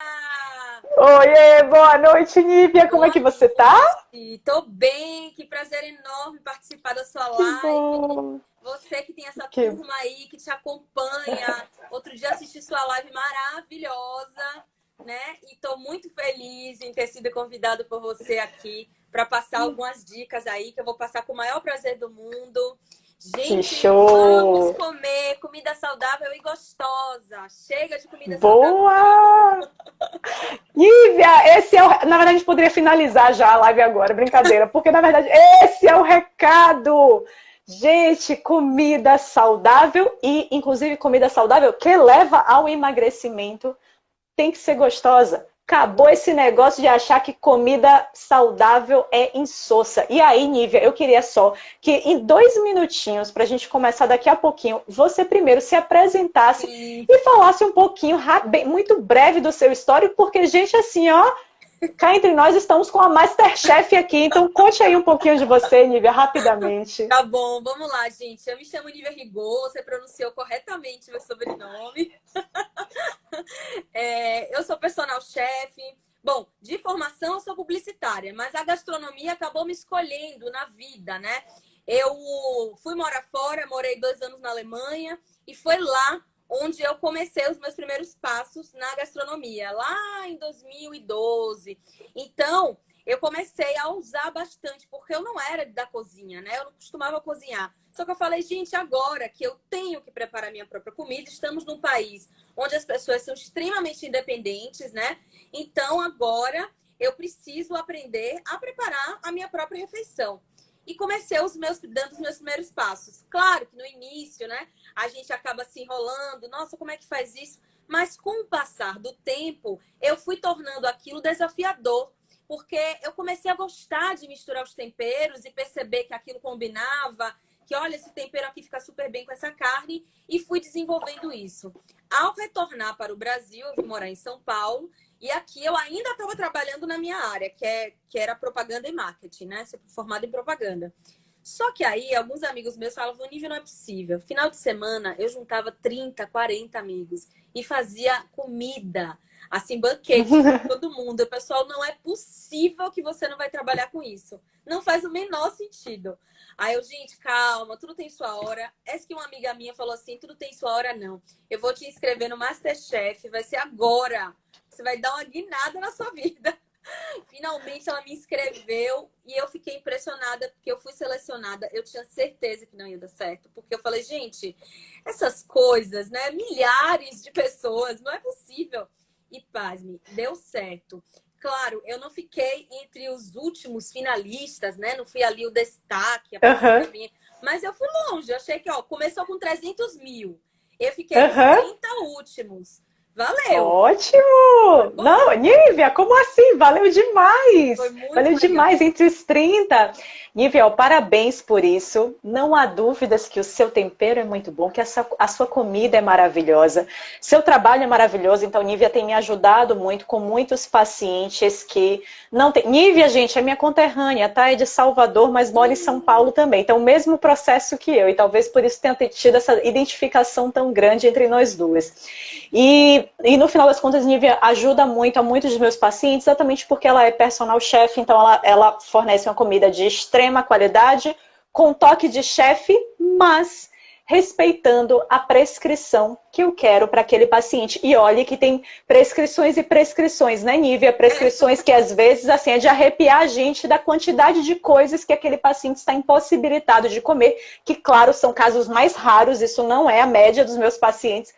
Ah, Oiê, boa noite, Nívia. Como é boa que você tá? noite. Tô bem, que prazer enorme participar da sua Que live. bom. Você que tem essa Que... turma aí que te acompanha. Outro dia assisti sua live maravilhosa, né? E tô muito feliz em ter sido convidado por você aqui para passar algumas dicas aí que eu vou passar com o maior prazer do mundo. que Gente, vamos show! comer comida saudável e gostosa. Chega de comida saudável e sem sabor. Boa! Nívia, esse é o... Na verdade, a gente poderia finalizar já a live agora, brincadeira, porque na verdade esse é o recado. Gente, comida saudável e, inclusive, comida saudável que leva ao emagrecimento tem que ser gostosa. Acabou esse negócio de achar que comida saudável é insossa. E aí, Nívia, eu queria só que em 2 minutinhos, para a gente começar daqui a pouquinho, você primeiro se apresentasse Sim. e falasse um pouquinho, muito breve do seu histórico, porque, gente, assim, ó, cá entre nós estamos com a Masterchef aqui, então conte aí um pouquinho de você, Nívia, rapidamente. Tá bom, vamos lá, gente. Eu me chamo Nívia Rigor, você pronunciou corretamente meu sobrenome. Eu sou personal chef. Bom, de formação eu sou publicitária, mas a gastronomia acabou me escolhendo na vida, né? Eu fui morar fora, morei 2 anos na Alemanha e foi lá onde eu comecei os meus primeiros passos na gastronomia, lá em 2012. Então, eu comecei a usar bastante, porque eu não era da cozinha, né? Eu não costumava cozinhar. Só que eu falei, gente, agora que eu tenho que preparar minha própria comida, estamos num país onde as pessoas são extremamente independentes, né? Então, agora eu preciso aprender a preparar a minha própria refeição. E comecei dando os meus primeiros passos. Claro que no início, né, a gente acaba se enrolando. Nossa, como é que faz isso? Mas com o passar do tempo, eu fui tornando aquilo desafiador. Porque eu comecei a gostar de misturar os temperos e perceber que aquilo combinava, que olha, esse tempero aqui fica super bem com essa carne, e fui desenvolvendo isso. Ao retornar para o Brasil, eu vim morar em São Paulo, e aqui eu ainda estava trabalhando na minha área, que era propaganda e marketing, né? Sou formada em propaganda. Só que aí, alguns amigos meus falavam, nível não é possível. Final de semana, eu juntava 30, 40 amigos e fazia comida, assim, banquete para todo mundo. O pessoal, não é possível que você não vai trabalhar com isso. Não faz o menor sentido. Aí eu, gente, calma, tudo tem sua hora. Essa que uma amiga minha falou assim, tudo tem sua hora, não. Eu vou te inscrever no Masterchef, vai ser agora. Você vai dar uma guinada na sua vida. Finalmente ela me inscreveu e eu fiquei impressionada porque eu fui selecionada. Eu tinha certeza que não ia dar certo, porque eu falei, gente, essas coisas, né? Milhares de pessoas, não é possível. E pasme, deu certo. Claro, eu não fiquei entre os últimos finalistas, né? Não fui ali o destaque, apareci Aham, pra mim. Mas eu fui longe. Eu achei que, ó, começou com 300 mil. Eu fiquei nos aham. 30 últimos. Valeu. Foi Ótimo! Não, bom. Nívia, como assim? Valeu Foi demais! muito Valeu demais legal. entre os 30. Nívia, ó, parabéns por isso. Não há dúvidas que o seu tempero é muito bom, que a sua comida é maravilhosa. Seu trabalho é maravilhoso. Então, Nívia tem me ajudado muito com muitos pacientes que não tem. Nívia, gente, é minha conterrânea, tá? É de Salvador, mas mora em São Paulo também. Então, o mesmo processo que eu. E talvez por isso tenha tido essa identificação tão grande entre nós duas. E no final das contas, Nívia ajuda muito a muitos dos meus pacientes, exatamente porque ela é personal chef, então ela fornece uma comida de extrema qualidade, com toque de chefe, mas respeitando a prescrição que eu quero para aquele paciente. E olhe que tem prescrições e prescrições, né, Nívia? É. Prescrições que às vezes assim, é de arrepiar a gente da quantidade de coisas que aquele paciente está impossibilitado de comer, que, claro, são casos mais raros, isso não é a média dos meus pacientes,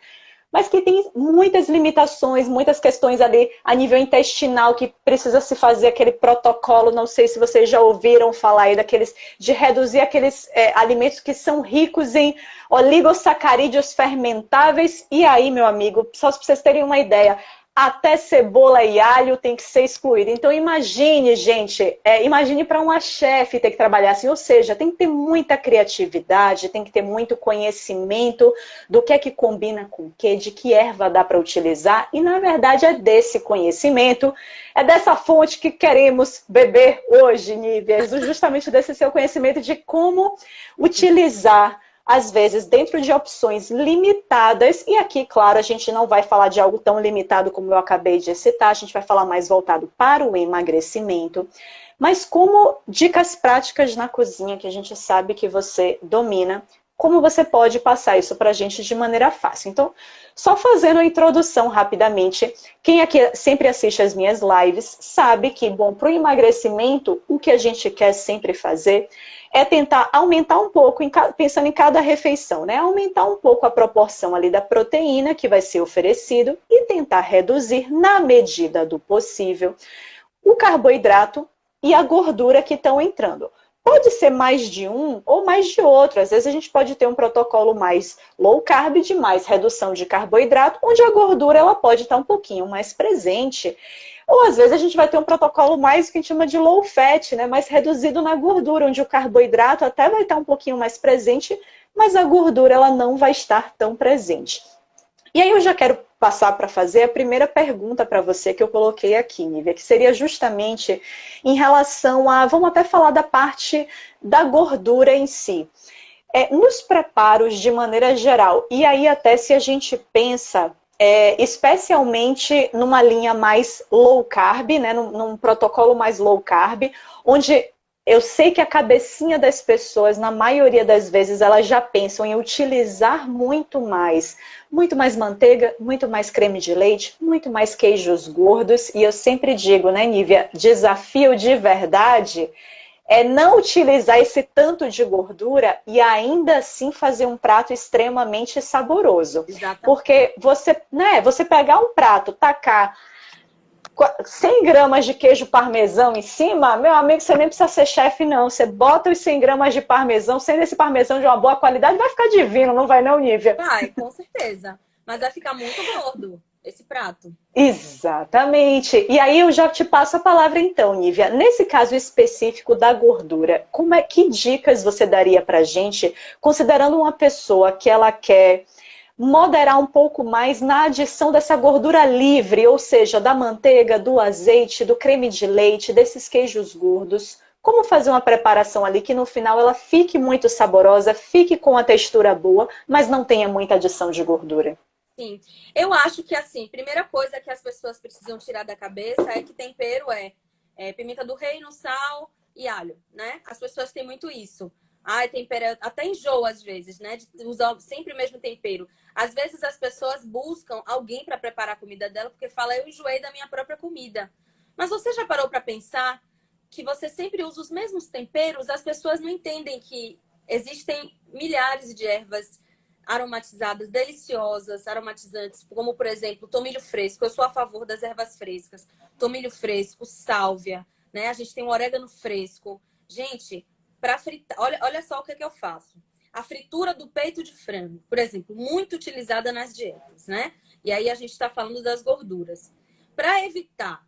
mas que tem muitas limitações, muitas questões ali a nível intestinal que precisa se fazer aquele protocolo. Não sei se vocês já ouviram falar aí daqueles, de reduzir aqueles alimentos que são ricos em oligosacarídeos fermentáveis. E aí, meu amigo, só para vocês terem uma ideia, até cebola e alho tem que ser excluído. Então imagine, gente, imagine para uma chefe ter que trabalhar assim, ou seja, tem que ter muita criatividade, tem que ter muito conhecimento do que é que combina com o que, de que erva dá para utilizar, e na verdade é desse conhecimento, é dessa fonte que queremos beber hoje, Nívia, justamente desse seu conhecimento de como utilizar às vezes dentro de opções limitadas, e aqui, claro, a gente não vai falar de algo tão limitado como eu acabei de citar, a gente vai falar mais voltado para o emagrecimento, mas como dicas práticas na cozinha, que a gente sabe que você domina, como você pode passar isso para a gente de maneira fácil. Então, só fazendo a introdução rapidamente, quem aqui sempre assiste as minhas lives sabe que, bom, para o emagrecimento, o que a gente quer sempre fazer é tentar aumentar um pouco, pensando em cada refeição, né? Aumentar um pouco a proporção ali da proteína que vai ser oferecido e tentar reduzir, na medida do possível, o carboidrato e a gordura que estão entrando. Pode ser mais de um ou mais de outro. Às vezes a gente pode ter um protocolo mais low carb, de mais redução de carboidrato, onde a gordura ela pode estar um pouquinho mais presente. Ou às vezes a gente vai ter um protocolo mais que a gente chama de low fat, né? Mais reduzido na gordura, onde o carboidrato até vai estar um pouquinho mais presente, mas a gordura ela não vai estar tão presente. E aí eu já quero passar para fazer a primeira pergunta para você que eu coloquei aqui, Nívia, que seria justamente em relação a, vamos até falar da parte da gordura em si. Nos preparos de maneira geral, e aí até se a gente pensa especialmente numa linha mais low carb, né, num protocolo mais low carb, onde eu sei que a cabecinha das pessoas, na maioria das vezes, elas já pensam em utilizar muito mais manteiga, muito mais creme de leite, muito mais queijos gordos. E eu sempre digo, né, Nívia, desafio de verdade é não utilizar esse tanto de gordura e ainda assim fazer um prato extremamente saboroso. Exatamente. Porque você pegar um prato, tacar 100 gramas de queijo parmesão em cima, meu amigo, você nem precisa ser chefe, não. Você bota os 100 gramas de parmesão, sendo esse parmesão de uma boa qualidade, vai ficar divino, não vai não, Nívia? Vai, com certeza. Mas vai ficar muito gordo esse prato. Exatamente. E aí eu já te passo a palavra então, Nívia. Nesse caso específico da gordura, que dicas você daria pra gente, considerando uma pessoa que ela quer moderar um pouco mais na adição dessa gordura livre, ou seja, da manteiga, do azeite, do creme de leite, desses queijos gordos. Como fazer uma preparação ali que no final ela fique muito saborosa, fique com a textura boa, mas não tenha muita adição de gordura? Sim, eu acho que assim, primeira coisa que as pessoas precisam tirar da cabeça é que tempero é pimenta do reino, sal e alho, né? As pessoas têm muito isso. Ai, tempero, até enjoa às vezes, né? De usar sempre o mesmo tempero. Às vezes as pessoas buscam alguém para preparar a comida dela porque fala, eu enjoei da minha própria comida. Mas você já parou para pensar que você sempre usa os mesmos temperos? As pessoas não entendem que existem milhares de ervas aromatizadas, deliciosas, aromatizantes, como por exemplo, tomilho fresco. Eu sou a favor das ervas frescas. Tomilho fresco, sálvia, né? A gente tem o orégano fresco. Gente, para fritar, olha só o que é que eu faço. A fritura do peito de frango, por exemplo, muito utilizada nas dietas, né? E aí a gente está falando das gorduras. Para evitar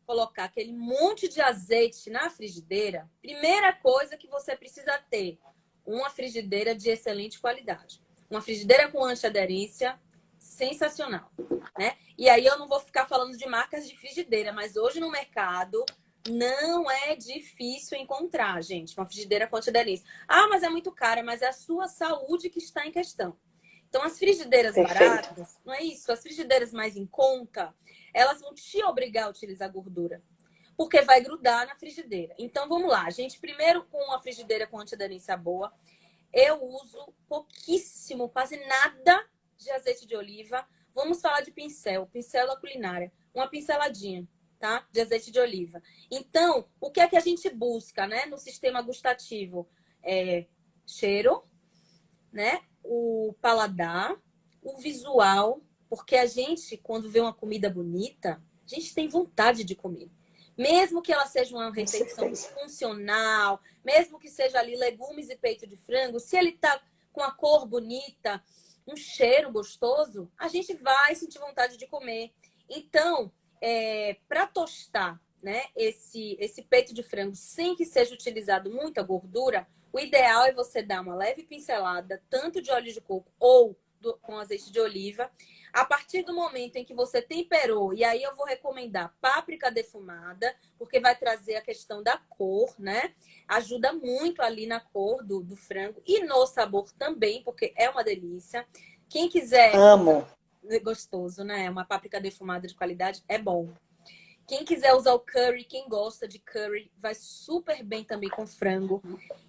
colocar aquele monte de azeite na frigideira, primeira coisa que você precisa ter, uma frigideira de excelente qualidade. Uma frigideira com antiaderência sensacional, né? E aí eu não vou ficar falando de marcas de frigideira, mas hoje no mercado não é difícil encontrar, gente, uma frigideira com antiaderência. Ah, mas é muito cara, mas é a sua saúde que está em questão. Então, as frigideiras baratas, não é isso? As frigideiras mais em conta, elas vão te obrigar a utilizar gordura, porque vai grudar na frigideira. Então, vamos lá. Gente, primeiro com uma frigideira com antiaderência boa, eu uso pouquíssimo, quase nada de azeite de oliva. Vamos falar de pincel da culinária. Uma pinceladinha, tá? De azeite de oliva. Então, o que é que a gente busca, né? No sistema gustativo? Cheiro, né? O paladar, o visual. Porque a gente, quando vê uma comida bonita, a gente tem vontade de comer. Mesmo que ela seja uma refeição funcional, mesmo que seja ali legumes e peito de frango, se ele tá com a cor bonita, um cheiro gostoso, a gente vai sentir vontade de comer. Então, para tostar, né, esse peito de frango sem que seja utilizado muita gordura, o ideal é você dar uma leve pincelada, tanto de óleo de coco ou com azeite de oliva. A partir do momento em que você temperou, e aí eu vou recomendar páprica defumada, porque vai trazer a questão da cor, né? Ajuda muito ali na cor do frango e no sabor também, porque é uma delícia. Quem quiser... Amo. Gostoso, né? Uma páprica defumada de qualidade é bom. Quem quiser usar o curry, quem gosta de curry, vai super bem também com frango.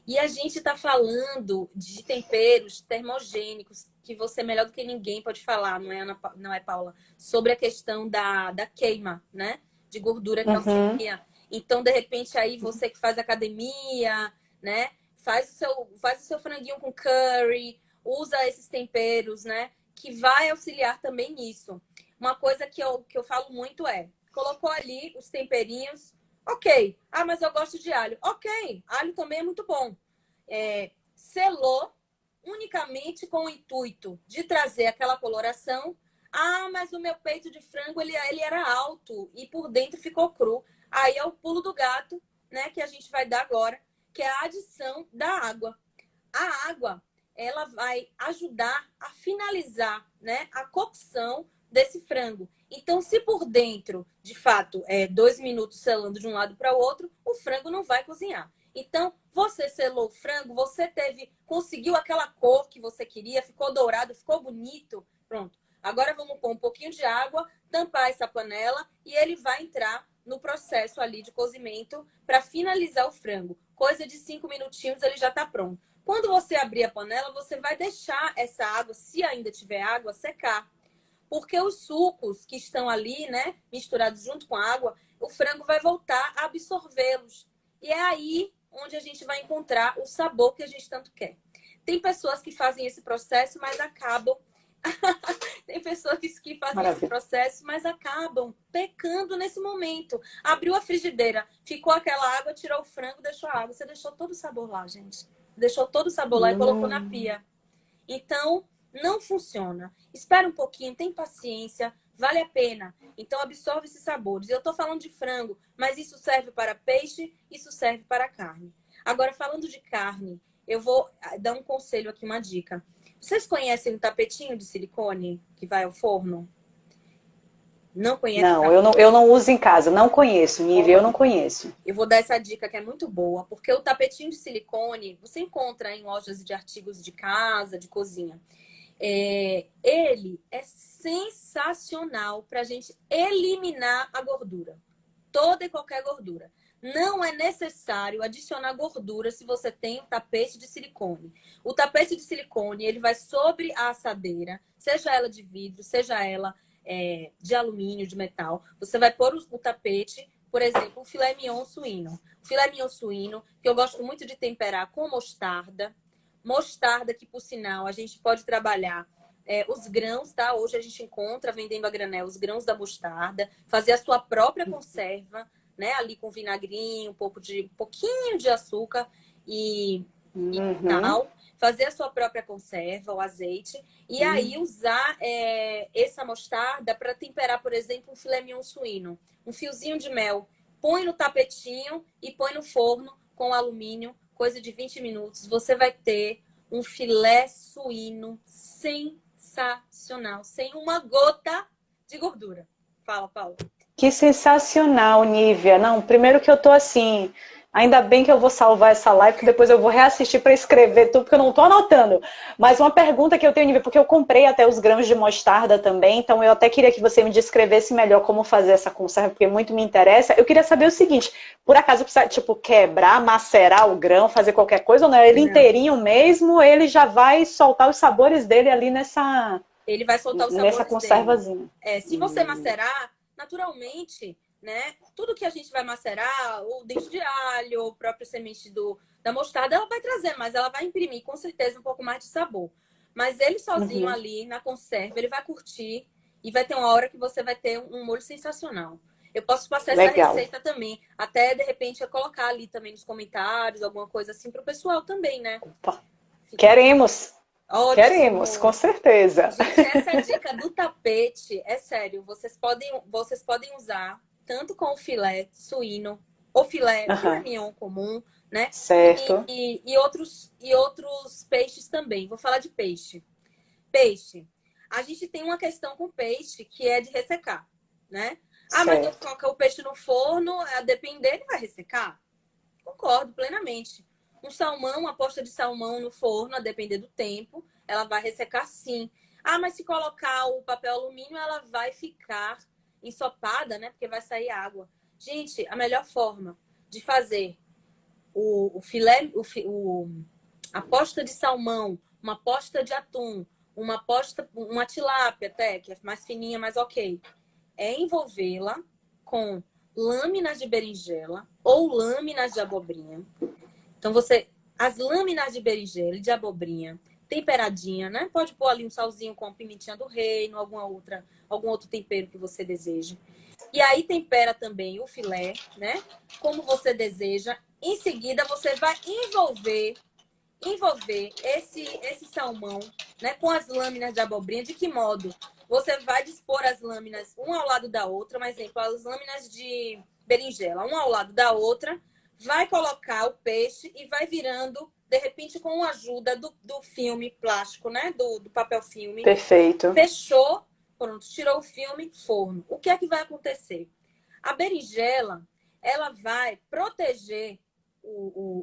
E a gente tá falando de temperos termogênicos, que você melhor do que ninguém pode falar, não é, Paula? Sobre a questão da queima, né? De gordura que auxilia. Então, de repente, aí você que faz academia, né? Faz o seu franguinho com curry, usa esses temperos, né? Que vai auxiliar também nisso. Uma coisa que eu falo muito é, colocou ali os temperinhos, ok. Ah, mas eu gosto de alho. Ok, alho também é muito bom. Selou unicamente com o intuito de trazer aquela coloração. Ah, mas o meu peito de frango, ele era alto e por dentro ficou cru. Aí é o pulo do gato, né, que a gente vai dar agora, que é a adição da água. A água, ela vai ajudar a finalizar, né, a cocção desse frango. Então, se por dentro, de fato, 2 minutos selando de um lado para o outro, o frango não vai cozinhar. Então, você selou o frango, você conseguiu aquela cor que você queria, ficou dourado, ficou bonito, pronto. Agora vamos pôr um pouquinho de água, tampar essa panela e ele vai entrar no processo ali de cozimento para finalizar o frango. Coisa de 5 minutinhos ele já está pronto. Quando você abrir a panela, você vai deixar essa água, se ainda tiver água, secar. Porque os sucos que estão ali, né, misturados junto com a água, o frango vai voltar a absorvê-los. E é aí onde a gente vai encontrar o sabor que a gente tanto quer. Tem pessoas que fazem esse processo, mas acabam... Tem pessoas que fazem esse processo, mas acabam pecando nesse momento. Abriu a frigideira, ficou aquela água, tirou o frango, deixou a água. Você deixou todo o sabor lá, gente. Deixou todo o sabor lá e colocou na pia. Então, não funciona. Espera um pouquinho, tem paciência, vale a pena. Então, absorve esses sabores. Eu tô falando de frango, mas isso serve para peixe, isso serve para carne. Agora, falando de carne, eu vou dar um conselho aqui, uma dica. Vocês conhecem o tapetinho de silicone que vai ao forno? Não conhece? Não, eu não uso em casa, não conheço, Nívia, eu não conheço. Eu vou dar essa dica que é muito boa, porque o tapetinho de silicone você encontra em lojas de artigos de casa, de cozinha. Ele é sensacional para a gente eliminar a gordura, toda e qualquer gordura. Não é necessário adicionar gordura se você tem um tapete de silicone. O tapete de silicone, ele vai sobre a assadeira, seja ela de vidro, seja ela de alumínio, de metal. Você vai pôr o tapete, por exemplo, o filé mignon suíno. O filé mignon suíno, que eu gosto muito de temperar com mostarda. Mostarda que, por sinal, a gente pode trabalhar os grãos, tá? Hoje a gente encontra, vendendo a granel, os grãos da mostarda. Fazer a sua própria conserva, né? Ali com vinagrinho, um pouquinho de açúcar e tal. Fazer a sua própria conserva, o azeite. E aí usar essa mostarda para temperar, por exemplo, um filé mignon suíno. Um fiozinho de mel. Põe no tapetinho e põe no forno com alumínio. Coisa de 20 minutos. Você vai ter um filé suíno sensacional. Sem uma gota de gordura. Fala, Paula. Que sensacional, Nívia. Não, primeiro que eu tô assim, ainda bem que eu vou salvar essa live, que depois eu vou reassistir para escrever tudo, porque eu não tô anotando. Mas uma pergunta que eu tenho, Nívia, porque eu comprei até os grãos de mostarda também, então eu até queria que você me descrevesse melhor como fazer essa conserva, porque muito me interessa. Eu queria saber o seguinte, por acaso precisa, tipo, quebrar, macerar o grão, fazer qualquer coisa, ou não? Ele inteirinho mesmo, ele já vai soltar os sabores dele ali nessa... Ele vai soltar os sabores nessa conservazinha. Se você macerar, naturalmente, né? Tudo que a gente vai macerar, o dente de alho, o próprio semente da mostarda, ela vai trazer, mas ela vai imprimir com certeza um pouco mais de sabor. Mas ele sozinho ali na conserva, ele vai curtir e vai ter uma hora que você vai ter um molho sensacional. Eu posso passar essa receita também. Até, de repente, eu colocar ali também nos comentários, alguma coisa assim para o pessoal também, né? Queremos! Ótimo. Queremos, com certeza. Gente, essa dica do tapete, é sério, vocês podem usar tanto com o filé suíno, ou filé mignon comum, né? Certo. E outros peixes também. Vou falar de peixe. Peixe. A gente tem uma questão com peixe que é de ressecar, né? Ah, mas não Certo. coloca o peixe no forno, a depender, ele vai ressecar? Concordo plenamente. Um salmão, uma posta de salmão no forno, a depender do tempo, ela vai ressecar sim. Ah, mas se colocar o papel alumínio, ela vai ficar ensopada, né? Porque vai sair água. Gente, a melhor forma de fazer o filé, a posta de salmão, uma posta de atum, uma tilápia até, que é mais fininha, mais ok, é envolvê-la com lâminas de berinjela ou lâminas de abobrinha. Então, as lâminas de berinjela e de abobrinha, temperadinha, né? Pode pôr ali um salzinho com a pimentinha do reino, algum outro tempero que você deseje. E aí tempera também o filé, né? Como você deseja. Em seguida, você vai envolver esse salmão, né, com as lâminas de abobrinha. De que modo? Você vai dispor as lâminas um ao lado da outra, um exemplo, as lâminas de berinjela, um ao lado da outra, vai colocar o peixe e vai virando, de repente, com a ajuda do filme plástico, né, do papel filme. Perfeito. Fechou, pronto, tirou o filme, forno. O que é que vai acontecer? A berinjela, ela vai proteger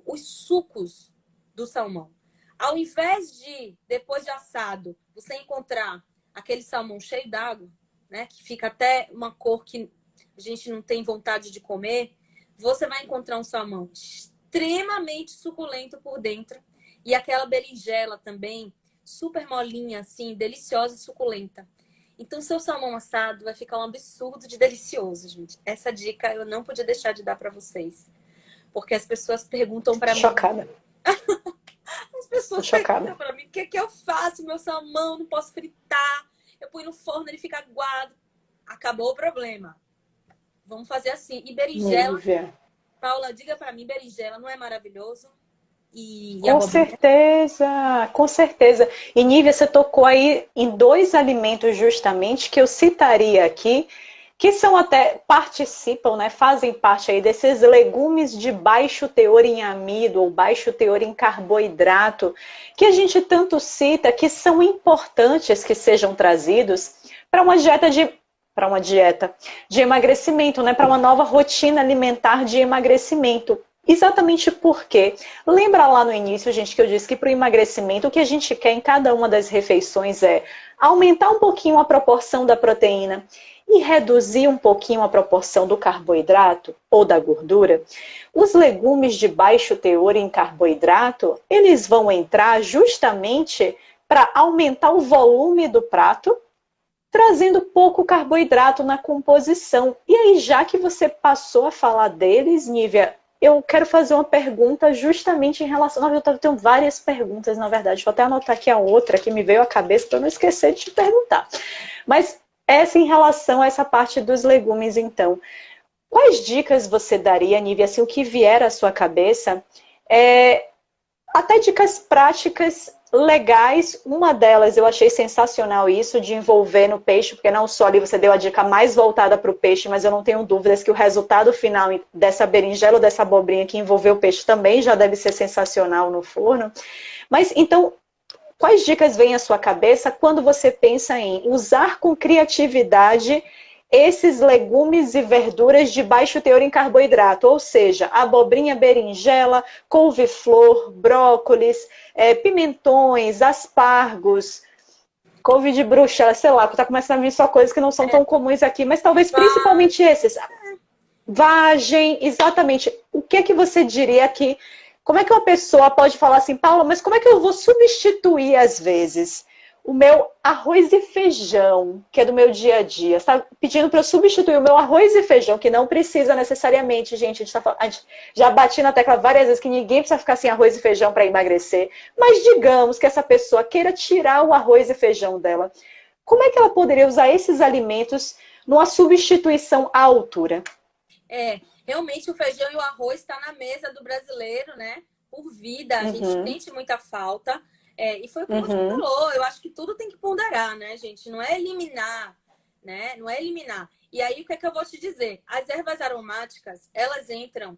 os sucos do salmão. Ao invés de, depois de assado, você encontrar aquele salmão cheio d'água, né, que fica até uma cor que a gente não tem vontade de comer, você vai encontrar um salmão extremamente suculento por dentro e aquela berinjela também super molinha, assim, deliciosa e suculenta. Então, seu salmão assado vai ficar um absurdo de delicioso, gente. Essa dica eu não podia deixar de dar para vocês. Porque as pessoas perguntam para mim. Chocada. As pessoas Chocada. perguntam para mim: o que é que eu faço? Meu salmão não posso fritar. Eu ponho no forno, ele fica aguado. Acabou o problema. Vamos fazer assim. E berinjela, Nívia. Paula, diga para mim: berinjela não é maravilhoso? E Com abobrinha? certeza, com certeza. E Nívia, você tocou aí em dois alimentos justamente que eu citaria aqui, que são até, participam, né, fazem parte aí desses legumes de baixo teor em amido ou baixo teor em carboidrato, que a gente tanto cita, que são importantes que sejam trazidos para uma dieta de emagrecimento, né, para uma nova rotina alimentar de emagrecimento. Exatamente porque, lembra lá no início, gente, que eu disse que para o emagrecimento o que a gente quer em cada uma das refeições é aumentar um pouquinho a proporção da proteína e reduzir um pouquinho a proporção do carboidrato ou da gordura. Os legumes de baixo teor em carboidrato, eles vão entrar justamente para aumentar o volume do prato, trazendo pouco carboidrato na composição. E aí, já que você passou a falar deles, Nívia, eu quero fazer uma pergunta justamente em relação... Eu tenho várias perguntas, na verdade. Vou até anotar aqui a outra que me veio à cabeça para não esquecer de te perguntar. Mas essa em relação a essa parte dos legumes, então. Quais dicas você daria, Nívia, assim, o que vier à sua cabeça? Até dicas práticas legais. Uma delas, eu achei sensacional isso, de envolver no peixe, porque não só ali você deu a dica mais voltada para o peixe, mas eu não tenho dúvidas que o resultado final dessa berinjela ou dessa abobrinha que envolveu o peixe também já deve ser sensacional no forno. Mas, então, quais dicas vêm à sua cabeça quando você pensa em usar com criatividade esses legumes e verduras de baixo teor em carboidrato, ou seja, abobrinha, berinjela, couve-flor, brócolis, pimentões, aspargos, couve de bruxa, sei lá, está começando a vir só coisas que não são tão comuns aqui, mas talvez principalmente esses. Vagem, exatamente. O que é que você diria que... Como é que uma pessoa pode falar assim, Paula, mas como é que eu vou substituir, às vezes, o meu arroz e feijão, que é do meu dia a dia? Você está pedindo para eu substituir o meu arroz e feijão, que não precisa necessariamente, gente. A gente já bati na tecla várias vezes que ninguém precisa ficar sem arroz e feijão para emagrecer. Mas digamos que essa pessoa queira tirar o arroz e feijão dela. Como é que ela poderia usar esses alimentos numa substituição à altura? Realmente o feijão e o arroz está na mesa do brasileiro, né? Por vida, a gente sente muita falta. E foi o que você falou, eu acho que tudo tem que ponderar, né, gente? Não é eliminar, né? Não é eliminar. E aí, o que é que eu vou te dizer? As ervas aromáticas, elas entram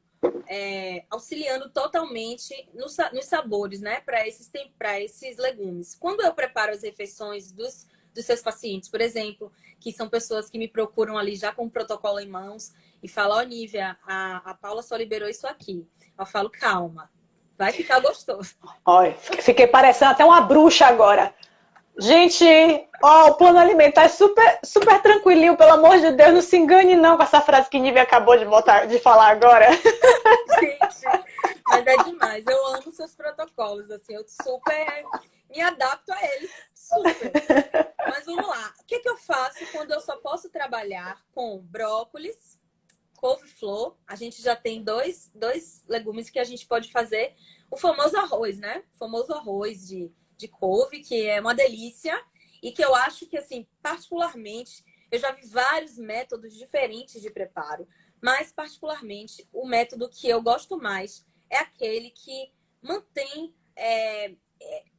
auxiliando totalmente nos sabores, né? Para esses legumes. Quando eu preparo as refeições dos seus pacientes, por exemplo, que são pessoas que me procuram ali já com o protocolo em mãos e falam, ó, Nívia, a Paula só liberou isso aqui. Eu falo, calma, vai ficar gostoso. Olha, fiquei parecendo até uma bruxa agora. Gente, ó, o plano alimentar é super, super tranquilinho, pelo amor de Deus, não se engane não com essa frase que Nívia acabou de falar agora. Gente, mas é demais. Eu amo seus protocolos, assim, eu super me adapto a eles, super. Mas vamos lá. O que eu faço quando eu só posso trabalhar com brócolis, couve-flor? A gente já tem dois legumes que a gente pode fazer o famoso arroz, né? O famoso arroz de couve, que é uma delícia e que eu acho que, assim, particularmente, eu já vi vários métodos diferentes de preparo, mas particularmente o método que eu gosto mais é aquele que mantém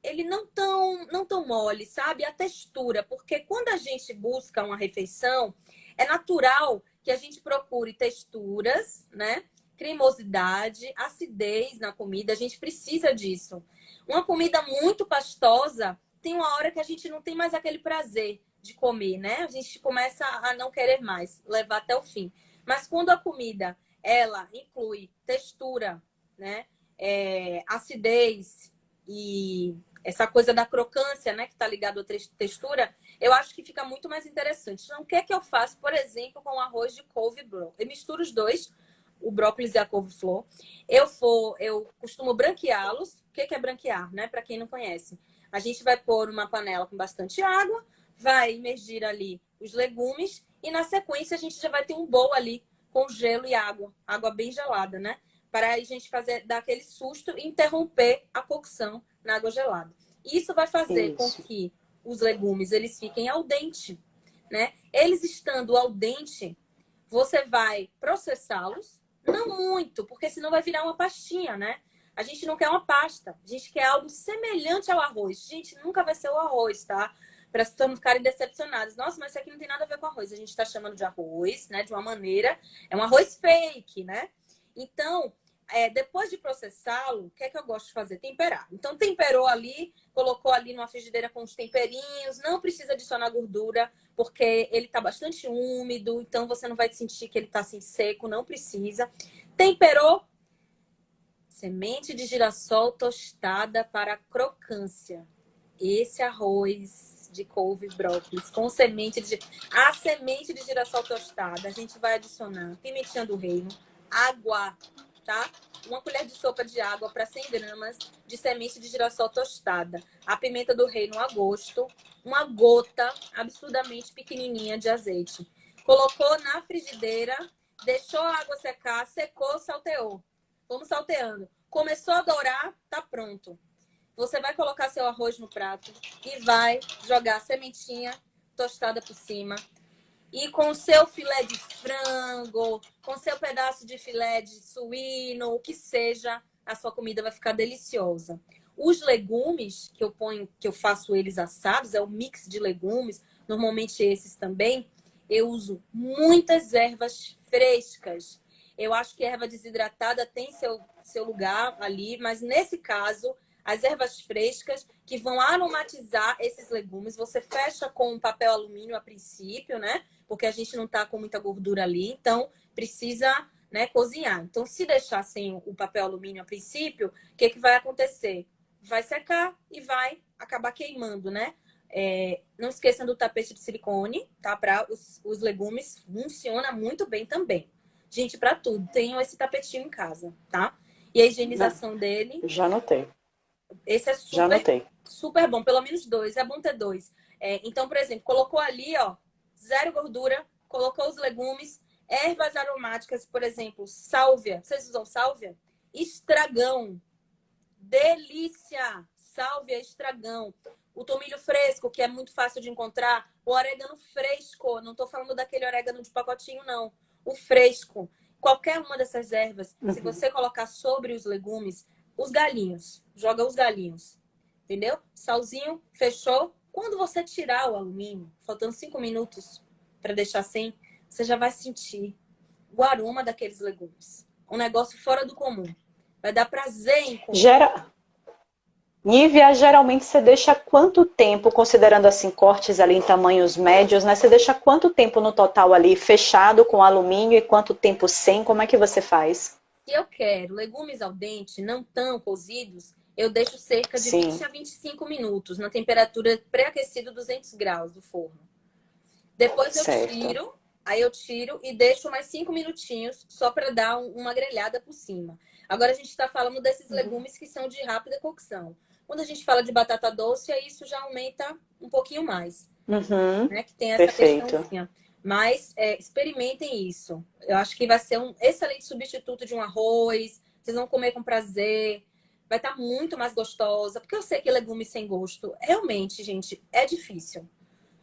ele não tão mole, sabe? A textura, porque quando a gente busca uma refeição, é natural que a gente procure texturas, né? Cremosidade, acidez na comida, a gente precisa disso. Uma comida muito pastosa, tem uma hora que a gente não tem mais aquele prazer de comer, né? A gente começa a não querer mais, levar até o fim. Mas quando a comida, ela inclui textura, né? Acidez e essa coisa da crocância, né? Que tá ligado à textura, eu acho que fica muito mais interessante. Então, o que é que eu faço, por exemplo, com arroz de couve e brócolis? Eu misturo os dois, o brócolis e a couve-flor. Eu costumo branqueá-los. O que é branquear, né? Para quem não conhece. A gente vai pôr uma panela com bastante água, vai imergir ali os legumes e na sequência a gente já vai ter um bowl ali com gelo e água bem gelada, né? Para a gente dar aquele susto e interromper a cocção na água gelada. Isso vai fazer com que os legumes eles fiquem al dente, né? Eles estando al dente, você vai processá-los, não muito, porque senão vai virar uma pastinha, né? A gente não quer uma pasta, a gente quer algo semelhante ao arroz. Gente, nunca vai ser o arroz, tá? Para as pessoas não ficarem decepcionadas. Nossa, mas isso aqui não tem nada a ver com arroz. A gente está chamando de arroz, né? De uma maneira. É um arroz fake, né? Então, depois de processá-lo, o que é que eu gosto de fazer? Temperar. Então, temperou ali, colocou ali numa frigideira com os temperinhos. Não precisa adicionar gordura, porque ele está bastante úmido. Então, você não vai sentir que ele está assim seco. Não precisa. Temperou. Semente de girassol tostada para crocância. Esse arroz de couve e brócolis com a semente de girassol tostada. A gente vai adicionar pimentinha do reino, água, tá? Uma colher de sopa de água para 100 gramas de semente de girassol tostada. A pimenta do reino a gosto. Uma gota absurdamente pequenininha de azeite. Colocou na frigideira, deixou a água secar, secou, salteou. Vamos salteando. Começou a dourar, tá pronto. Você vai colocar seu arroz no prato e vai jogar sementinha tostada por cima. E com o seu filé de frango, com seu pedaço de filé de suíno, o que seja, a sua comida vai ficar deliciosa. Os legumes que eu ponho, que eu faço eles assados, é o mix de legumes, normalmente esses também, eu uso muitas ervas frescas. Eu acho que erva desidratada tem seu lugar ali, mas nesse caso, as ervas frescas que vão aromatizar esses legumes, você fecha com um papel alumínio a princípio, né? Porque a gente não tá com muita gordura ali, então precisa, né, cozinhar. Então, se deixar sem o papel alumínio a princípio, o que vai acontecer? Vai secar e vai acabar queimando, né? Não esqueçam do tapete de silicone, tá? Para os legumes, funciona muito bem também. Gente, para tudo, tenham esse tapetinho em casa, tá? E a higienização dele. Já anotei. Esse é super bom, pelo menos 2, é bom ter 2. Então, por exemplo, colocou ali, ó, zero gordura, colocou os legumes, ervas aromáticas, por exemplo, sálvia. Vocês usam sálvia? Estragão. Delícia! Sálvia, estragão. O tomilho fresco, que é muito fácil de encontrar. O orégano fresco. Não tô falando daquele orégano de pacotinho, não. O fresco. Qualquer uma dessas ervas, se você colocar sobre os legumes, os galinhos. Joga os galinhos. Entendeu? Salzinho, fechou. Quando você tirar o alumínio, faltando 5 minutos para deixar sem, você já vai sentir o aroma daqueles legumes. Um negócio fora do comum. Vai dar prazer em comer. Nívia, geralmente você deixa quanto tempo, considerando assim cortes ali em tamanhos médios, né? Você deixa quanto tempo no total ali fechado com alumínio e quanto tempo sem? Como é que você faz? Se eu quero legumes al dente, não tão cozidos, eu deixo cerca de Sim, 20 a 25 minutos na temperatura pré-aquecida 200 graus do forno. Depois certo. aí eu tiro e deixo mais 5 minutinhos só para dar uma grelhada por cima. Agora a gente está falando desses legumes que são de rápida cocção. Quando a gente fala de batata doce, aí isso já aumenta um pouquinho mais, Uhum, né? Que tem essa perfeito. questãozinha. Mas experimentem isso. Eu acho que vai ser um excelente substituto de um arroz. Vocês vão comer com prazer. Vai estar muito mais gostosa. Porque eu sei que legumes sem gosto, realmente, gente, é difícil.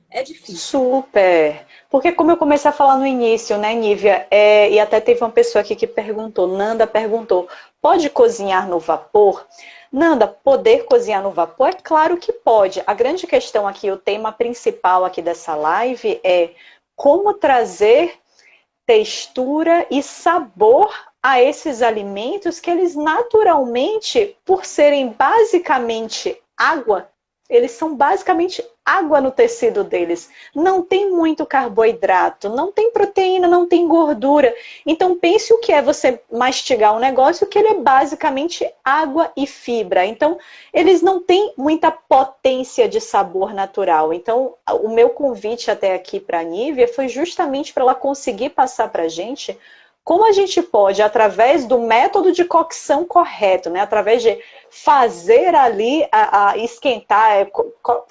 É difícil. Super! Porque como eu comecei a falar no início, né, Nívia, e até teve uma pessoa aqui que perguntou, Nanda perguntou, pode cozinhar no vapor? Nanda, poder cozinhar no vapor? É claro que pode. A grande questão aqui, o tema principal aqui dessa live é como trazer textura e sabor a esses alimentos que eles naturalmente, por serem basicamente água, eles são basicamente água no tecido deles. Não tem muito carboidrato, não tem proteína, não tem gordura. Então pense o que é você mastigar um negócio que ele é basicamente água e fibra. Então eles não têm muita potência de sabor natural. Então o meu convite até aqui para a Nívia foi justamente para ela conseguir passar para a gente como a gente pode, através do método de cocção correto, né? Através de fazer ali, esquentar,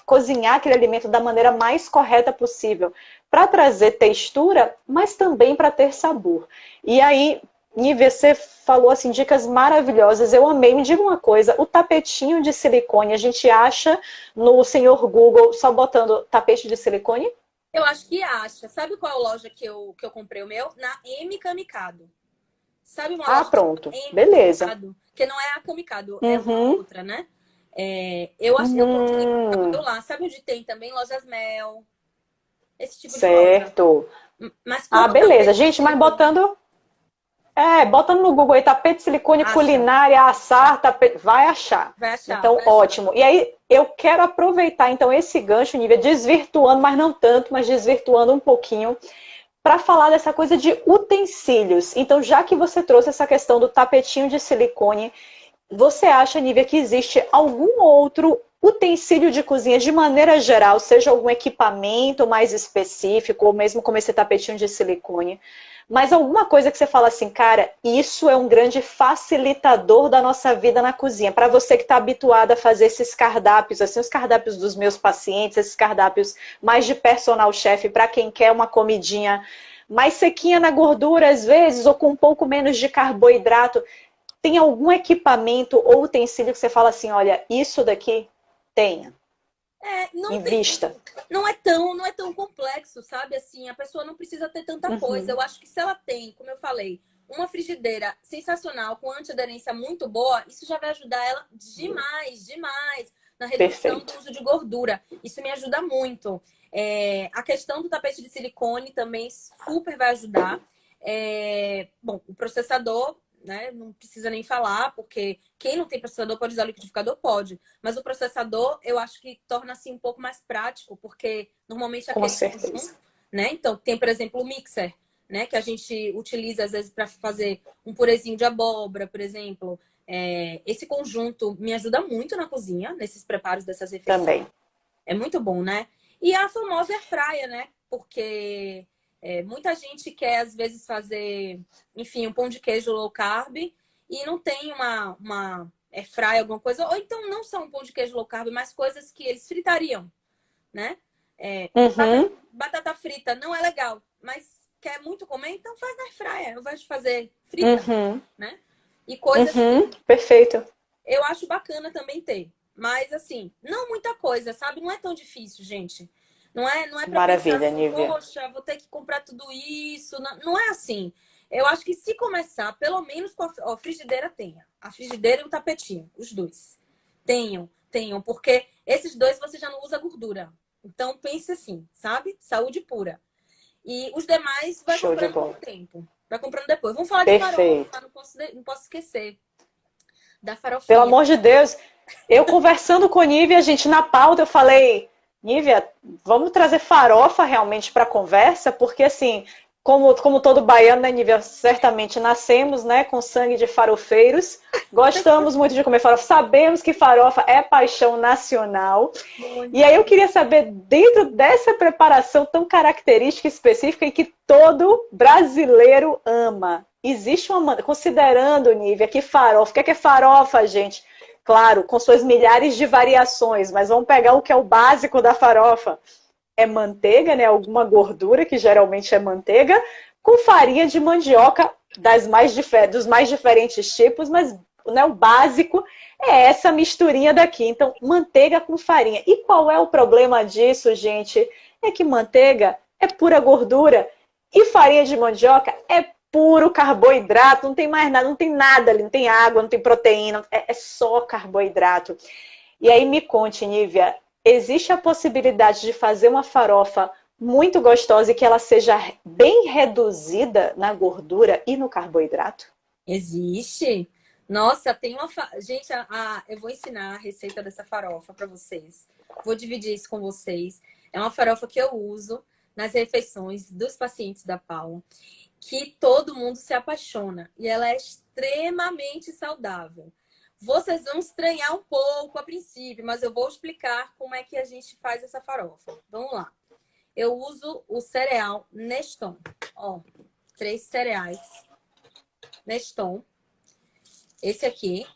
cozinhar aquele alimento da maneira mais correta possível, para trazer textura, mas também para ter sabor. E aí, Nívia, você falou assim, dicas maravilhosas, eu amei. Me diga uma coisa, o tapetinho de silicone, a gente acha no senhor Google só botando tapete de silicone? Eu acho que acha. Sabe qual loja que eu comprei o meu? Na M Kamikado. Sabe uma Ah, loja chamada pronto, M beleza. Kamikado? Que não é a Kamikado, é uma Uhum. outra, né? Eu consegui comprar o meu Uhum. lá. Sabe onde tem também? Lojas Mel. Esse tipo de loja. Certo. Mas Ah, como beleza. tapete de Gente, mas silicone, botando no Google aí, tapete de silicone, acha. culinária, assar, tapete, vai achar. Vai achar, Então, vai achar. ótimo. E aí, eu quero aproveitar, então, esse gancho, Nívia, desvirtuando, mas não tanto, mas desvirtuando um pouquinho, para falar dessa coisa de utensílios. Então, já que você trouxe essa questão do tapetinho de silicone, você acha, Nívia, que existe algum outro utensílio de cozinha, de maneira geral, seja algum equipamento mais específico, ou mesmo como esse tapetinho de silicone, mas alguma coisa que você fala assim, cara, isso é um grande facilitador da nossa vida na cozinha. Para você que está habituado a fazer esses cardápios, assim, os cardápios dos meus pacientes, esses cardápios mais de personal chef, para quem quer uma comidinha mais sequinha na gordura, às vezes, ou com um pouco menos de carboidrato. Tem algum equipamento ou utensílio que você fala assim, olha, isso daqui tenha, Não tem, invista. não é tão complexo, sabe? Assim, a pessoa não precisa ter tanta coisa. Uhum, Eu acho que se ela tem, como eu falei, uma frigideira sensacional, com antiaderência muito boa, isso já vai ajudar ela demais, demais na redução do perfeito. uso de gordura. Isso me ajuda muito. A questão do tapete de silicone também super vai ajudar. Bom, o processador, né? Não precisa nem falar, porque quem não tem processador pode usar o liquidificador, pode. Mas o processador, eu acho que torna assim um pouco mais prático, porque normalmente Com aquele conjunto, certeza. né? Então, tem, por exemplo, o mixer, né? Que a gente utiliza às vezes para fazer um purezinho de abóbora, por exemplo. Esse conjunto me ajuda muito na cozinha, nesses preparos dessas refeições. Também. É muito bom, né? E a famosa airfryer, né? Porque muita gente quer, às vezes, fazer, enfim, um pão de queijo low carb e não tem uma airfryer, alguma coisa. Ou então não são um pão de queijo low carb, mas coisas que eles fritariam, né? Uhum, Batata frita não é legal, mas quer muito comer, então faz na airfryer, ao invés de fazer frita, uhum, né? E coisas que uhum, perfeito. eu acho bacana também ter. Mas, assim, não muita coisa, sabe? Não é tão difícil, gente. Não é para pensar Maravilha, assim, Nívia. poxa, vou ter que comprar tudo isso. Não, não é assim. Eu acho que se começar, pelo menos com a frigideira tenha. A frigideira e o tapetinho, os dois. Tenham, porque esses dois você já não usa gordura. Então pense assim, sabe? Saúde pura. E os demais vai Show de comprando com o bola. tempo. Vai comprando depois. Vamos falar de Perfeito. farofa, não posso esquecer da Pelo farofinha. amor de Deus, eu conversando com Nívia, gente, na pauta eu falei, Nívia, vamos trazer farofa realmente para a conversa, porque assim, como todo baiano, né, Nívia, certamente nascemos, né, com sangue de farofeiros, gostamos muito de comer farofa, sabemos que farofa é paixão nacional, e aí eu queria saber, dentro dessa preparação tão característica e específica e que todo brasileiro ama, existe uma, considerando, Nívia, que farofa, o que é farofa, gente? Claro, com suas milhares de variações, mas vamos pegar o que é o básico da farofa. É manteiga, né? Alguma gordura, que geralmente é manteiga, com farinha de mandioca dos mais diferentes tipos, mas né, o básico é essa misturinha daqui. Então, manteiga com farinha. E qual é o problema disso, gente? É que manteiga é pura gordura e farinha de mandioca é puro carboidrato, não tem mais nada, não tem nada ali, não tem água, não tem proteína, é só carboidrato. E aí me conte, Nívia, existe a possibilidade de fazer uma farofa muito gostosa e que ela seja bem reduzida na gordura e no carboidrato? Existe. Nossa, tem uma. Gente, eu vou ensinar a receita dessa farofa para vocês. Vou dividir isso com vocês. É uma farofa que eu uso nas refeições dos pacientes da Paula, que todo mundo se apaixona. E ela é extremamente saudável. Vocês vão estranhar um pouco a princípio, mas eu vou explicar como é que a gente faz essa farofa. Vamos lá. Eu uso o cereal Neston. Ó, 3 cereais Neston. Esse aqui.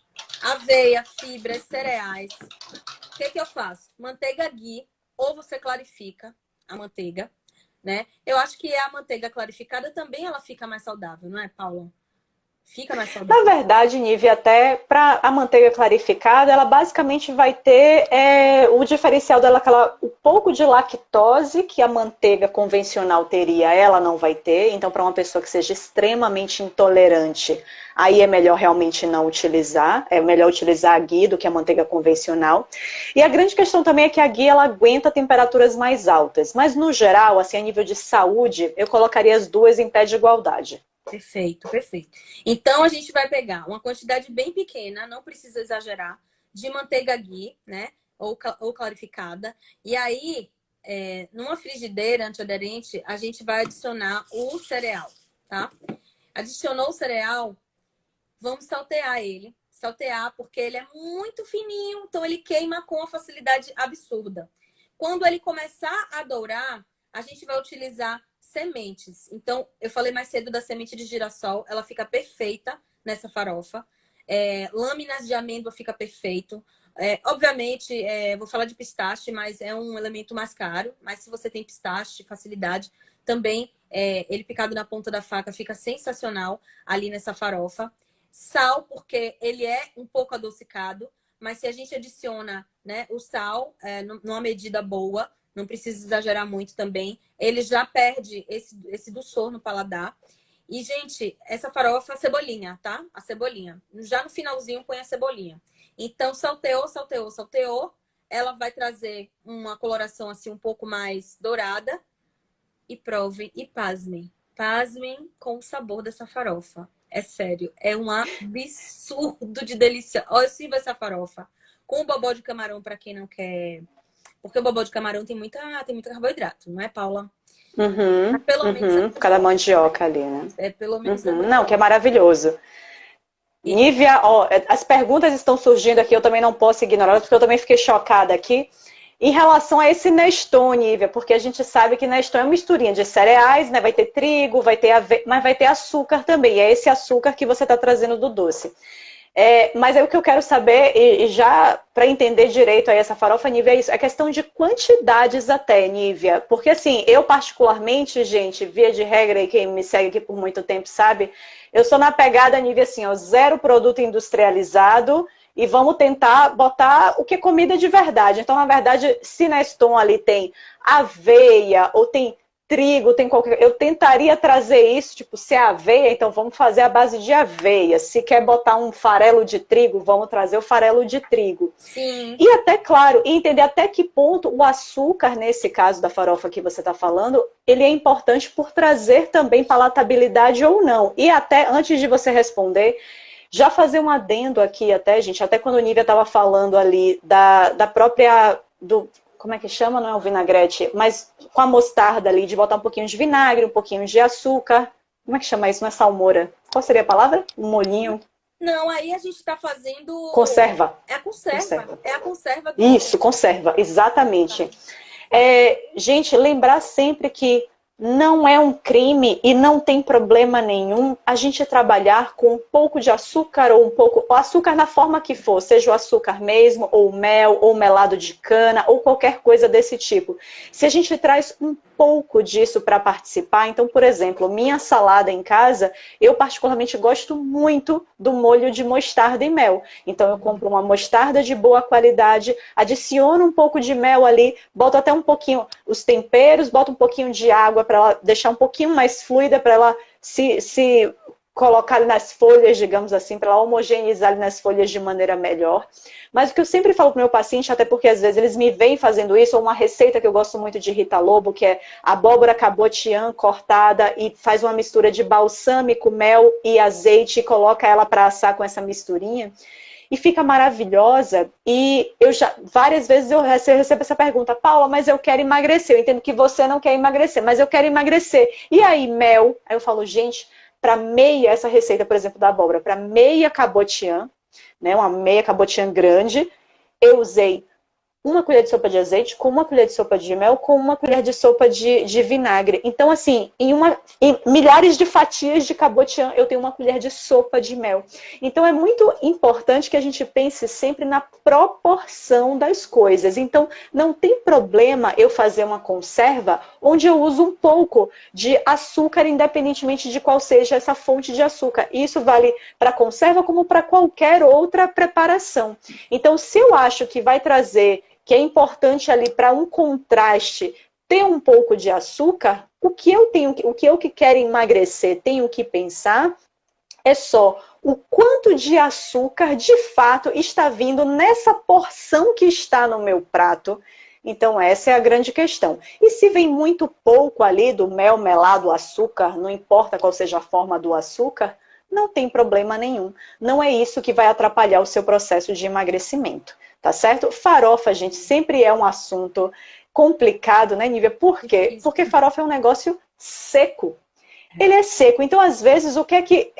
Aveia, fibras, cereais. O que eu faço? Manteiga ghee, ou você clarifica a manteiga, né? Eu acho que a manteiga clarificada também ela fica mais saudável, não é, Paula? Fica mais saudável. Na verdade, Nívia, até para a manteiga clarificada, ela basicamente vai ter o diferencial dela, o pouco de lactose que a manteiga convencional teria, ela não vai ter. Então, para uma pessoa que seja extremamente intolerante, aí é melhor realmente não utilizar. É melhor utilizar a ghee do que a manteiga convencional. E a grande questão também é que a ghee ela aguenta temperaturas mais altas. Mas, no geral, assim, a nível de saúde, eu colocaria as duas em pé de igualdade. Perfeito, perfeito. Então, a gente vai pegar uma quantidade bem pequena, não precisa exagerar, de manteiga ghee, né? Ou clarificada. E aí, numa frigideira antiaderente, a gente vai adicionar o cereal, tá? Adicionou o cereal, vamos saltear ele. Saltear, porque ele é muito fininho, então ele queima com uma facilidade absurda. Quando ele começar a dourar, a gente vai utilizar sementes. Então, eu falei mais cedo da semente de girassol, ela fica perfeita nessa farofa. Lâminas de amêndoa fica perfeito. Obviamente, vou falar de pistache, mas é um elemento mais caro. Mas se você tem pistache, facilidade, também ele picado na ponta da faca fica sensacional ali nessa farofa. Sal, porque ele é um pouco adocicado, mas se a gente adiciona, né, o sal numa medida boa, não precisa exagerar muito também, ele já perde esse dulçor no paladar. E, gente, essa farofa, a cebolinha, tá? A cebolinha. Já no finalzinho põe a cebolinha. Então, salteou, salteou, salteou. Ela vai trazer uma coloração assim um pouco mais dourada. E provem e pasmem. Pasmem com o sabor dessa farofa. É sério, é um absurdo de delícia. Olha, eu sirvo essa farofa com o bobó de camarão para quem não quer. Porque o bobó de camarão tem muito carboidrato, não é, Paula? Pelo menos Por causa da mandioca ali, né? pelo menos Não, que é maravilhoso. Nívia, ó, as perguntas estão surgindo aqui, eu também não posso ignorá-las, porque eu também fiquei chocada aqui. Em relação a esse Neston, Nívia, porque a gente sabe que Neston é uma misturinha de cereais, né? Vai ter trigo, vai ter mas vai ter açúcar também. E é esse açúcar que você está trazendo do doce. Mas aí o que eu quero saber, e já para entender direito aí essa farofa, Nívia, é isso. É questão de quantidades até, Nívia. Porque assim, eu particularmente, gente, via de regra, e quem me segue aqui por muito tempo sabe, eu sou na pegada, Nívia, assim, ó, 0 produto industrializado, e vamos tentar botar o que é comida de verdade. Então, na verdade, se Neston ali tem aveia ou tem trigo, tem qualquer... Eu tentaria trazer isso, tipo, se é aveia, então vamos fazer a base de aveia. Se quer botar um farelo de trigo, vamos trazer o farelo de trigo. Sim. E até, claro, entender até que ponto o açúcar, nesse caso da farofa que você está falando, ele é importante por trazer também palatabilidade ou não. E até, antes de você responder, já fazer um adendo aqui até, gente, até quando o Nívia estava falando ali da própria... como é que chama? Não é o vinagrete, mas com a mostarda ali, de botar um pouquinho de vinagre, um pouquinho de açúcar. Como é que chama isso? Não é salmoura. Qual seria a palavra? Um molhinho. Não, aí a gente está fazendo... Conserva. É a conserva. Conserva. É a conserva do... Isso, conserva, exatamente. Gente, lembrar sempre que não é um crime e não tem problema nenhum a gente trabalhar com um pouco de açúcar ou um pouco... O açúcar na forma que for, seja o açúcar mesmo, ou mel, ou melado de cana, ou qualquer coisa desse tipo. Se a gente traz um pouco disso para participar, então, por exemplo, minha salada em casa, eu particularmente gosto muito do molho de mostarda e mel. Então eu compro uma mostarda de boa qualidade, adiciono um pouco de mel ali, boto até um pouquinho os temperos, boto um pouquinho de água para ela deixar um pouquinho mais fluida, para ela se colocar ali nas folhas, digamos assim, para ela homogeneizar ali nas folhas de maneira melhor. Mas o que eu sempre falo para o meu paciente, até porque às vezes eles me veem fazendo isso, ou uma receita que eu gosto muito de Rita Lobo, que é abóbora cabotiã cortada e faz uma mistura de balsâmico, mel e azeite e coloca ela para assar com essa misturinha. E fica maravilhosa. E eu já várias vezes eu recebo essa pergunta: Paula, mas eu quero emagrecer. Eu entendo que você não quer emagrecer, mas eu quero emagrecer. E aí, mel? Aí eu falo, gente, para meia, essa receita, por exemplo, da abóbora, para meia cabotiã, né, uma meia cabotiã grande, eu usei uma colher de sopa de azeite, com uma colher de sopa de mel, com uma colher de sopa de vinagre. Então, assim, em milhares de fatias de cabotiã, eu tenho uma colher de sopa de mel. Então, é muito importante que a gente pense sempre na proporção das coisas. Então, não tem problema eu fazer uma conserva onde eu uso um pouco de açúcar, independentemente de qual seja essa fonte de açúcar. E isso vale para conserva como para qualquer outra preparação. Então, se eu acho que vai trazer, que é importante ali para um contraste, ter um pouco de açúcar, o que eu que quero emagrecer tenho que pensar é só o quanto de açúcar de fato está vindo nessa porção que está no meu prato. Então essa é a grande questão. E se vem muito pouco ali do mel, melado, açúcar, não importa qual seja a forma do açúcar, não tem problema nenhum. Não é isso que vai atrapalhar o seu processo de emagrecimento. Tá certo? Farofa, gente, sempre é um assunto complicado, né, Nívia? Por quê? Porque farofa é um negócio seco. Ele é seco. Então, às vezes, o que é que...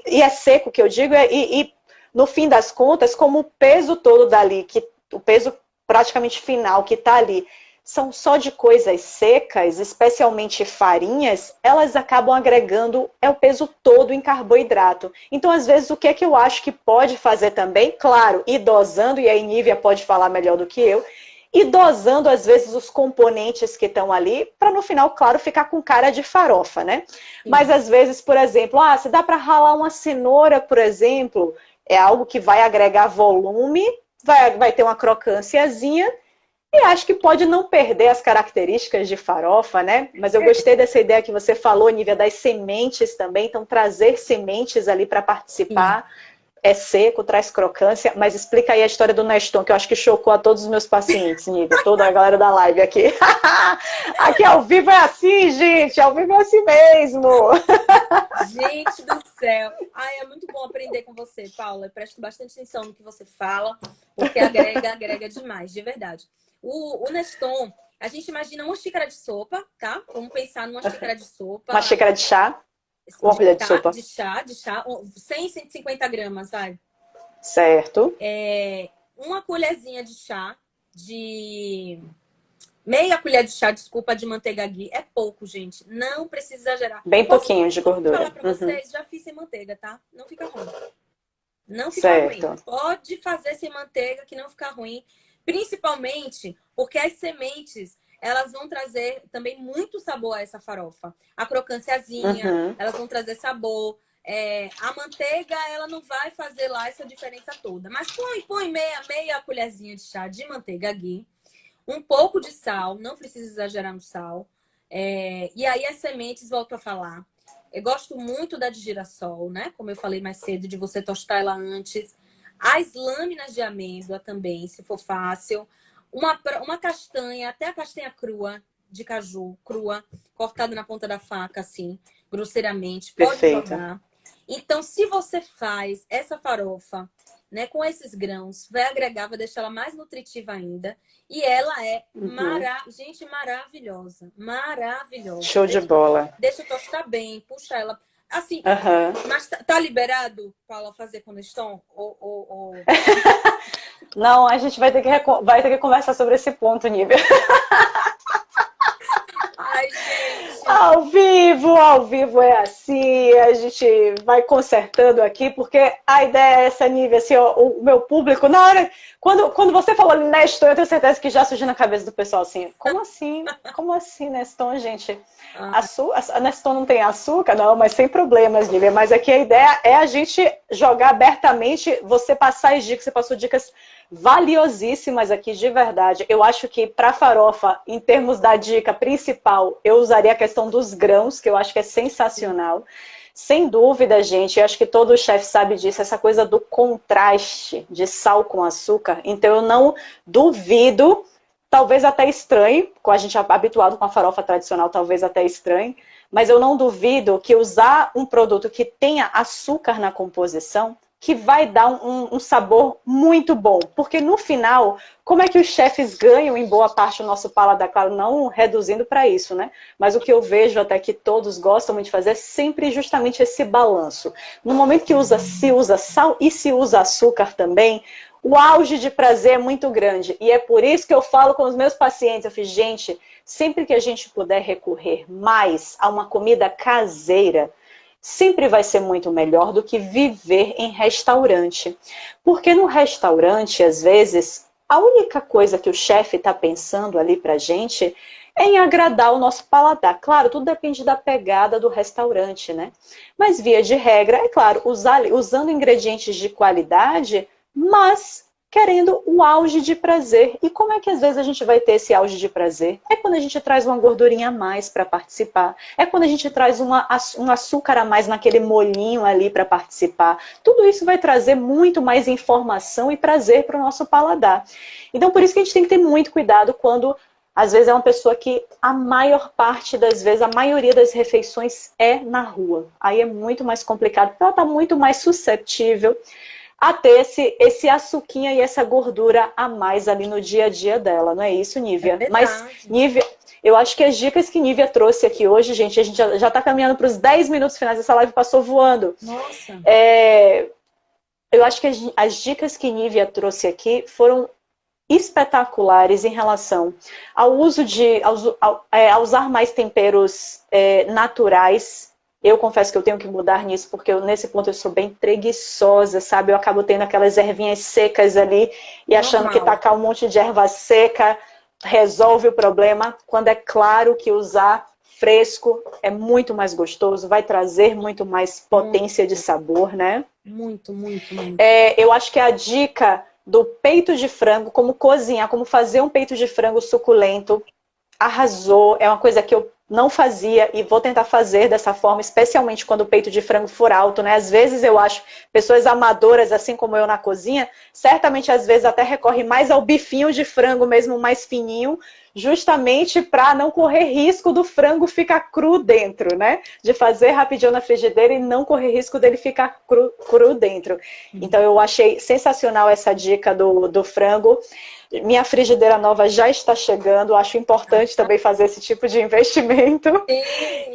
E é seco que eu digo, e no fim das contas, como o peso todo dali, o peso praticamente final que está ali, são só de coisas secas, especialmente farinhas, elas acabam agregando o peso todo em carboidrato. Então, às vezes, o que é que eu acho que pode fazer também? Claro, ir dosando, e aí Nívia pode falar melhor do que eu, e dosando, às vezes, os componentes que estão ali, para no final, claro, ficar com cara de farofa, né? Sim. Mas, às vezes, por exemplo, se dá para ralar uma cenoura, por exemplo, é algo que vai agregar volume, vai ter uma crocânciazinha, e acho que pode não perder as características de farofa, né? Mas eu gostei dessa ideia que você falou, Nívia, das sementes também. Então, trazer sementes ali para participar. Sim. É seco, traz crocância. Mas explica aí a história do Neston, que eu acho que chocou a todos os meus pacientes, Nívia. Toda a galera da live aqui. Aqui ao vivo é assim, gente. Ao vivo é assim mesmo. Gente do céu. Ai, é muito bom aprender com você, Paula. Eu presto bastante atenção no que você fala, porque agrega demais, de verdade. O Neston, a gente imagina uma xícara de sopa, tá? Vamos pensar numa xícara de sopa. Uma xícara de chá? Uma colher de sopa? De chá. 100, 150 gramas, vai. Certo. Uma colherzinha de chá, meia colher de chá, desculpa, de manteiga ghee. É pouco, gente. Não precisa exagerar. Bem pouquinho de gordura. Vou falar pra vocês, já fiz sem manteiga, tá? Não fica ruim. Não fica ruim. Pode fazer sem manteiga que não fica ruim. Principalmente porque as sementes, elas vão trazer também muito sabor a essa farofa. A crocânciazinha, elas vão trazer sabor. A manteiga, ela não vai fazer lá essa diferença toda. Mas põe meia colherzinha de chá de manteiga ghee. Um pouco de sal, não precisa exagerar no sal. E aí as sementes, volto a falar. Eu gosto muito da de girassol, né? Como eu falei mais cedo, de você tostar ela antes. As lâminas de amêndoa também, se for fácil. Uma castanha, até a castanha crua, de caju, crua, cortada na ponta da faca, assim, grosseiramente. Pode Perfeito. jogar. Então, se você faz essa farofa, né, com esses grãos, vai agregar, vai deixar ela mais nutritiva ainda. E ela é, gente, maravilhosa. Maravilhosa. Show de bola. Deixa eu tostar bem, puxa ela. Assim, Uhum. mas tá liberado, Paula, fazer com Neston? Não, a gente vai ter que conversar sobre esse ponto, Nívia. Ai, gente. Ao vivo é assim, a gente vai consertando aqui, porque a ideia é essa, Nívia, assim, ó, o meu público, na hora, quando você falou Neston, eu tenho certeza que já surgiu na cabeça do pessoal assim, como assim? Como assim, Neston, gente? A Neston não tem açúcar? Não, mas sem problemas, Nívia, mas aqui a ideia é a gente jogar abertamente, você passar as dicas, você passou dicas valiosíssimas aqui, de verdade. Eu acho que para farofa, em termos da dica principal, eu usaria a questão dos grãos, que eu acho que é sensacional. Sem dúvida, gente, eu acho que todo chefe sabe disso, essa coisa do contraste de sal com açúcar. Então eu não duvido, talvez até estranhe, com a gente habituado com a farofa tradicional, talvez até estranhe, mas eu não duvido que usar um produto que tenha açúcar na composição que vai dar um sabor muito bom. Porque no final, como é que os chefes ganham em boa parte o nosso paladar? Claro, não reduzindo para isso, né? Mas o que eu vejo até que todos gostam muito de fazer é sempre justamente esse balanço. No momento que se usa sal e se usa açúcar também, o auge de prazer é muito grande. E é por isso que eu falo com os meus pacientes, eu fiz, gente, sempre que a gente puder recorrer mais a uma comida caseira, sempre vai ser muito melhor do que viver em restaurante. Porque no restaurante, às vezes, a única coisa que o chefe está pensando ali pra gente é em agradar o nosso paladar. Claro, tudo depende da pegada do restaurante, né? Mas, via de regra, é claro, usando ingredientes de qualidade, mas querendo o auge de prazer. E como é que às vezes a gente vai ter esse auge de prazer? É quando a gente traz uma gordurinha a mais para participar. É quando a gente traz um açúcar a mais naquele molhinho ali para participar. Tudo isso vai trazer muito mais informação e prazer para o nosso paladar. Então, por isso que a gente tem que ter muito cuidado quando, às vezes, é uma pessoa que a maior parte das vezes, a maioria das refeições é na rua. Aí é muito mais complicado, porque ela está muito mais suscetível a ter esse açuquinha e essa gordura a mais ali no dia a dia dela, não é isso, Nívia? Mas, Nívia, eu acho que as dicas que Nívia trouxe aqui hoje, gente, a gente já está caminhando para os 10 minutos finais, essa live passou voando. Nossa! Eu acho que as dicas que Nívia trouxe aqui foram espetaculares em relação ao uso a usar mais temperos naturais. Eu confesso que eu tenho que mudar nisso, porque nesse ponto eu sou bem preguiçosa, sabe? Eu acabo tendo aquelas ervinhas secas ali e achando que tacar um monte de erva seca resolve o problema, quando é claro que usar fresco é muito mais gostoso, vai trazer muito mais potência de sabor, né? Muito, muito, muito. Eu acho que a dica do peito de frango, como cozinhar, como fazer um peito de frango suculento, arrasou, é uma coisa que eu não fazia e vou tentar fazer dessa forma, especialmente quando o peito de frango for alto, né? Às vezes eu acho, pessoas amadoras, assim como eu na cozinha, certamente às vezes até recorre mais ao bifinho de frango mesmo, mais fininho, justamente para não correr risco do frango ficar cru dentro, né? De fazer rapidinho na frigideira e não correr risco dele ficar cru dentro. Então eu achei sensacional essa dica do frango. Minha frigideira nova já está chegando, acho importante também fazer esse tipo de investimento.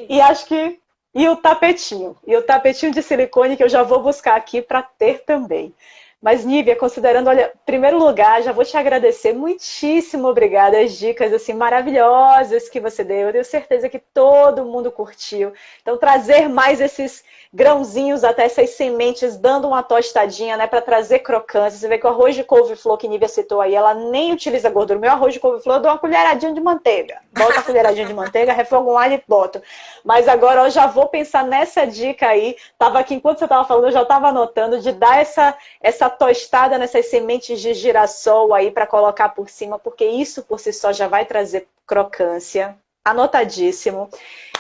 E acho que... E o tapetinho de silicone que eu já vou buscar aqui para ter também. Mas, Nívia, considerando, olha, em primeiro lugar, já vou te agradecer, muitíssimo obrigada, as dicas assim maravilhosas que você deu. Eu tenho certeza que todo mundo curtiu. Então, trazer mais esses grãozinhos, até essas sementes, dando uma tostadinha, né, para trazer crocância. Você vê que o arroz de couve-flor que Nívia citou aí, ela nem utiliza gordura. Meu arroz de couve-flor eu dou uma colheradinha de manteiga. Boto uma colheradinha de manteiga, refogo um alho e boto. Mas agora eu já vou pensar nessa dica aí. Tava aqui, enquanto você estava falando, eu já estava anotando, de dar essa tostada nessas sementes de girassol aí para colocar por cima, porque isso por si só já vai trazer crocância. Anotadíssimo.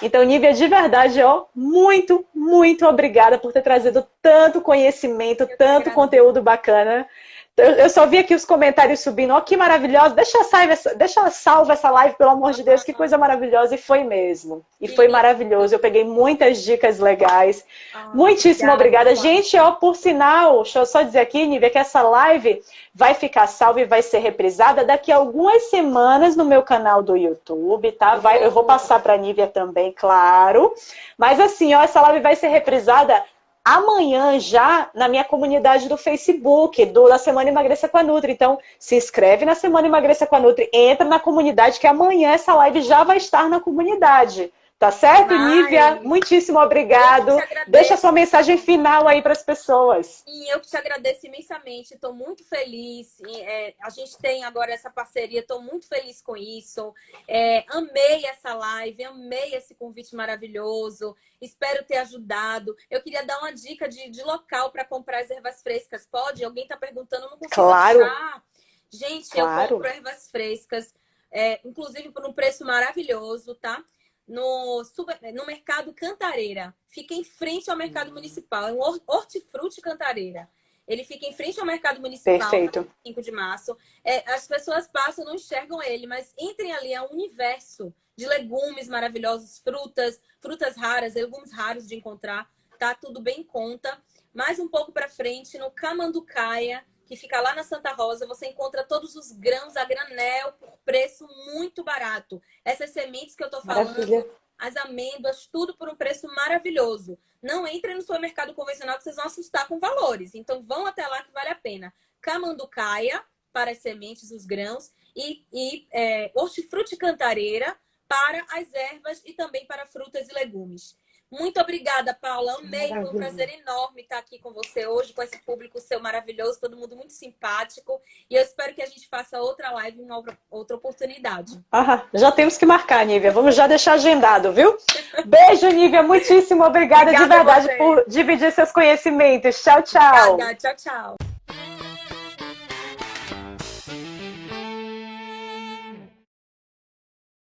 Então, Nívia, de verdade, ó, muito, muito obrigada por ter trazido tanto conhecimento, tanto conteúdo bacana. Eu só vi aqui os comentários subindo. Ó, que maravilhosa. Deixa salva essa live, pelo amor de Deus. Que coisa maravilhosa. E foi mesmo. E foi maravilhoso. Eu peguei muitas dicas legais. Muitíssimo obrigada. Gente, ó, por sinal, deixa eu só dizer aqui, Nívia, que essa live vai ficar salva e vai ser reprisada daqui a algumas semanas no meu canal do YouTube, tá? Eu vou passar para a Nívia também, claro. Mas assim, ó, essa live vai ser reprisada amanhã já na minha comunidade do Facebook, da Semana Emagreça com a Nutri. Então, se inscreve na Semana Emagreça com a Nutri, entra na comunidade, que amanhã essa live já vai estar na comunidade. Tá certo, Nívia? Muitíssimo obrigado. Deixa sua mensagem final aí para as pessoas. E eu que te agradeço imensamente. Estou muito feliz. A gente tem agora essa parceria. Estou muito feliz com isso. Amei essa live. Amei esse convite maravilhoso. Espero ter ajudado. Eu queria dar uma dica de local para comprar as ervas frescas. Pode? Alguém está perguntando. Eu não consigo achar. Gente, eu compro ervas frescas. Inclusive por um preço maravilhoso, tá? No Mercado Cantareira. Fica em frente ao Mercado Municipal. É um hortifruti Cantareira. Ele fica em frente ao Mercado Municipal. Perfeito. 5 de março. As pessoas passam, não enxergam ele, mas entrem ali, é um universo de legumes maravilhosos, frutas raras, legumes raros de encontrar. Tá tudo bem em conta. Mais um pouco para frente, no Camanducaia, que fica lá na Santa Rosa, você encontra todos os grãos a granel por preço muito barato. Essas sementes que eu tô falando, maravilha. As amêndoas, tudo por um preço maravilhoso. Não entrem no supermercado convencional que vocês vão assustar com valores. Então vão até lá que vale a pena. Camanducaia para as sementes, os grãos, e hortifruti Cantareira para as ervas e também para frutas e legumes. Muito obrigada, Paula. Amei, foi um prazer enorme estar aqui com você hoje, com esse público seu maravilhoso, todo mundo muito simpático. E eu espero que a gente faça outra live em uma outra oportunidade. Já temos que marcar, Nívia. Vamos já deixar agendado, viu? Beijo, Nívia. Muitíssimo obrigada de verdade por dividir seus conhecimentos. Tchau, tchau. Obrigada. Tchau, tchau.